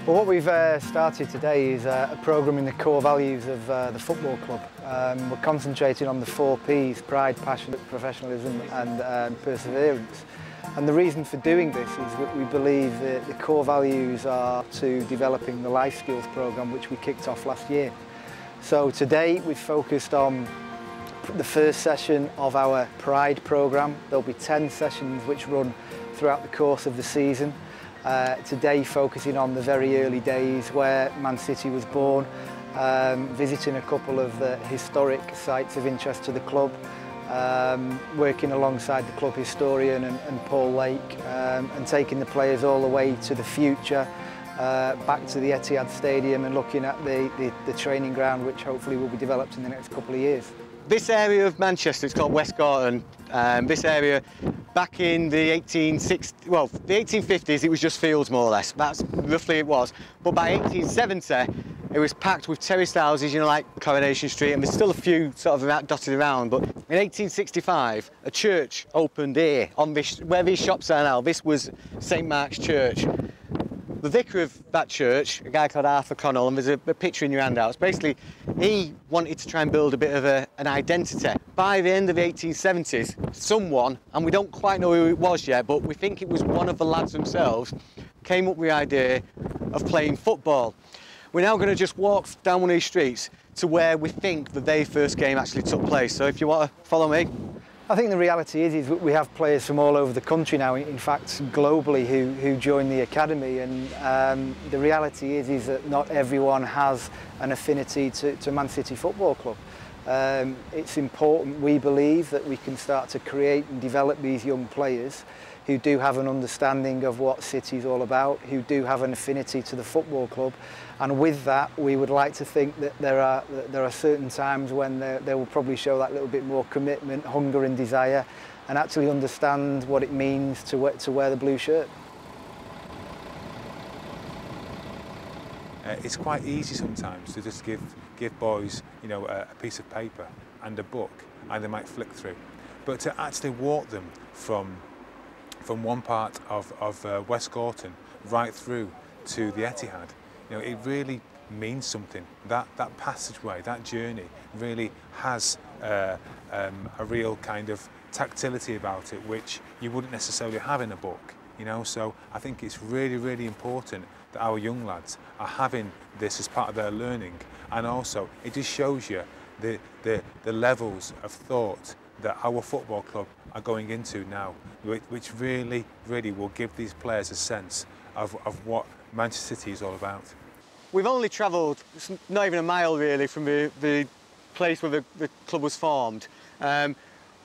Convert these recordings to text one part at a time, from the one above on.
Well, what we've started today is a programme in the core values of the football club. We're concentrating on the 4 Ps: pride, passion, professionalism and perseverance. And the reason for doing this is that we believe that the core values are to developing the life skills programme which we kicked off last year. So today we've focused on the first session of our Pride programme. There'll be 10 sessions which run throughout the course of the season. Today focusing on the very early days where Man City was born, visiting a couple of the historic sites of interest to the club, working alongside the club historian and Paul Lake, and taking the players all the way to the future, back to the Etihad Stadium and looking at the training ground which hopefully will be developed in the next couple of years. This area of Manchester, it's called West Gorton. This area, back in the 1850s, it was just fields more or less. That's roughly it was. But by 1870, it was packed with terraced houses, you know, like Coronation Street, and there's still a few sort of dotted around. But in 1865, a church opened here, on this, where these shops are now. This was St Mark's Church. The vicar of that church, a guy called Arthur Connell, and there's a picture in your handouts, basically he wanted to try and build a bit of an identity. By the end of the 1870s, someone, and we don't quite know who it was yet, but we think it was one of the lads themselves, came up with the idea of playing football. We're now going to just walk down one of these streets to where we think the very first game actually took place. So if you want to follow me. I think the reality is that we have players from all over the country now, in fact globally, who join the academy, and the reality is that not everyone has an affinity to Man City Football Club. It's important, we believe, that we can start to create and develop these young players who do have an understanding of what City is all about, who do have an affinity to the football club, and with that we would like to think that there are certain times when they will probably show that little bit more commitment, hunger and desire, and actually understand what it means to wear the blue shirt. It's quite easy sometimes to just give boys, you know, a piece of paper and a book, and they might flick through, but to actually walk them from one part of West Gorton right through to the Etihad, you know, it really means something. That passageway, that journey, really has a real kind of tactility about it, which you wouldn't necessarily have in a book. You know, so I think it's really, really important that our young lads are having this as part of their learning, and also it just shows you the levels of thought that our football club are going into now, which really, really will give these players a sense of what Manchester City is all about. We've only travelled not even a mile really from the place where the club was formed. But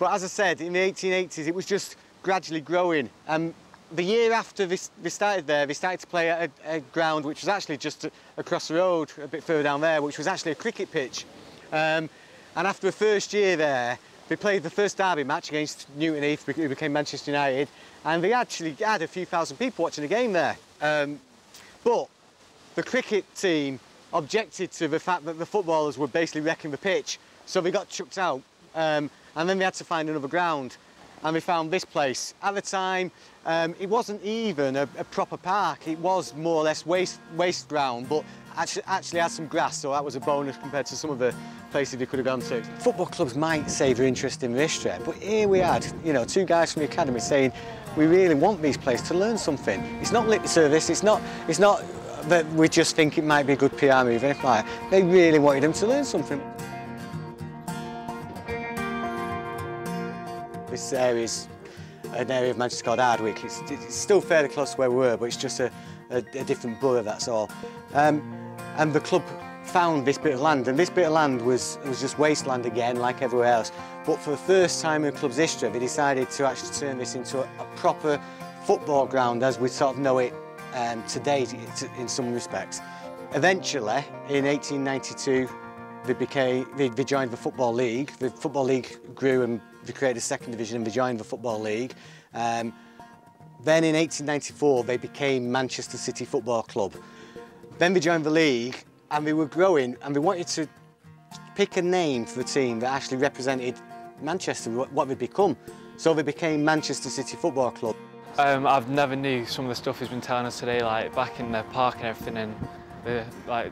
as I said, in the 1880s it was just gradually growing. The year after they started there, they started to play at a ground which was actually just across the road, a bit further down there, which was actually a cricket pitch. And after the first year there, they played the first derby match against Newton Heath, who became Manchester United, and they actually had a few thousand people watching the game there. But the cricket team objected to the fact that the footballers were basically wrecking the pitch, so they got chucked out, and then they had to find another ground, and they found this place. At the time, it wasn't even a proper park, it was more or less waste ground, but actually had some grass, so that was a bonus compared to some of the places they could have gone to. Football clubs might say they're interested in history, but here we had, you know, 2 guys from the academy saying we really want these players to learn something. It's not lip service, it's not that we just think it might be a good PR move, anything like that. They really wanted them to learn something. This area is an area of Manchester called Hardwick. It's still fairly close to where we were, but it's just a different borough, that's all. And the club found this bit of land, and this bit of land was just wasteland again, like everywhere else. But for the first time in the club's history, they decided to actually turn this into a proper football ground as we sort of know it today in some respects. Eventually, in 1892, they joined the Football League. The Football League grew and they created a 2nd division and they joined the Football League. Then in 1894, they became Manchester City Football Club. Then they joined the league and they were growing and they wanted to pick a name for the team that actually represented Manchester, what they'd become. So they became Manchester City Football Club. I've never knew some of the stuff he's been telling us today, like back in the park and everything, and the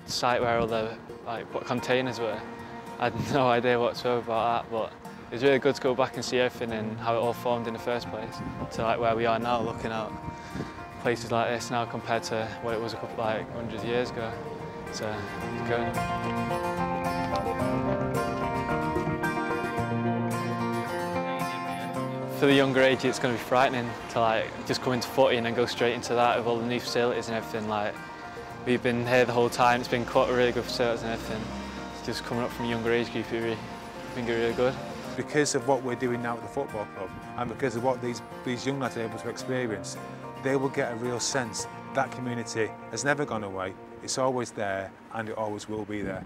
site where all the what containers were. I had no idea whatsoever about that, but it was really good to go back and see everything and how it all formed in the first place. To where we are now, looking at places like this now compared to what it was a couple 100 years ago. So it's good. For the younger age, it's going to be frightening to just come into footy and then go straight into that with all the new facilities and everything. We've been here the whole time. It's been quite really good facilities and everything. It's just coming up from a younger age group, I think it's really good. Because of what we're doing now at the football club, and because of what these young lads are able to experience, they will get a real sense that community has never gone away. It's always there, and it always will be there.